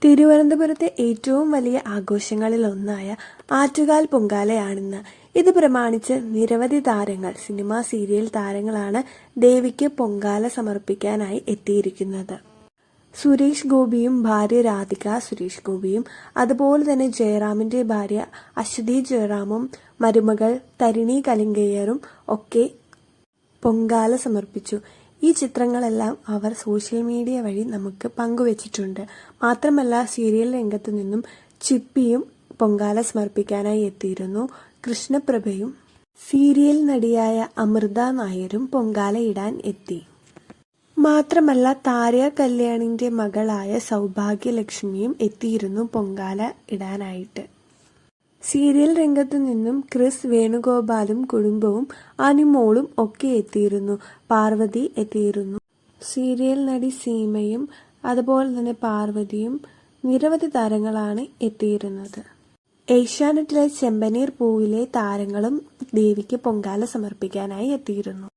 തിരുവനന്തപുരത്തെ ഏറ്റവും വലിയ ആഘോഷങ്ങളിലൊന്നായ ആറ്റുകാൽ പൊങ്കാലയാണിന്ന്. ഇത് പ്രമാണിച്ച് നിരവധി താരങ്ങൾ, സിനിമ, സീരിയൽ താരങ്ങളാണ് ദേവിക്ക് പൊങ്കാല സമർപ്പിക്കാനായി എത്തിയിരിക്കുന്നത്. സുരേഷ് ഗോപിയും ഭാര്യ രാധിക സുരേഷ് ഗോപിയും അതുപോലെ തന്നെ ജയറാമിന്റെ ഭാര്യ അശ്വതി ജയറാമും മരുമകൾ തരിണി കലിംഗയ്യരും ഒക്കെ പൊങ്കാല സമർപ്പിച്ചു. ഈ ചിത്രങ്ങളെല്ലാം അവർ സോഷ്യൽ മീഡിയ വഴി നമുക്ക് പങ്കുവച്ചിട്ടുണ്ട്. മാത്രമല്ല, സീരിയൽ രംഗത്തു നിന്നും ചിപ്പിയും പൊങ്കാല സമർപ്പിക്കാനായി എത്തിയിരുന്നു. കൃഷ്ണപ്രഭയും സീരിയൽ നടിയായ അമൃത നായരും പൊങ്കാല ഇടാൻ എത്തി. മാത്രമല്ല, താര കല്യാണിന്റെ മകളായ സൗഭാഗ്യലക്ഷ്മിയും എത്തിയിരുന്നു പൊങ്കാല ഇടാനായിട്ട്. സീരിയൽ രംഗത്തു നിന്നും ക്രിസ് വേണുഗോപാലും കുടുംബവും അനിമോളും ഒക്കെ എത്തിയിരുന്നു. പാർവതി എത്തിയിരുന്നു. സീരിയൽ നടി സീമയും അതുപോലെ തന്നെ പാർവതിയും നിരവധി താരങ്ങളാണ് എത്തിയിരുന്നത്. ഏഷ്യാനെറ്റിലെ ചെമ്പനീർ പൂവിലെ താരങ്ങളും ദേവിക്ക് പൊങ്കാല സമർപ്പിക്കാനായി എത്തിയിരുന്നു.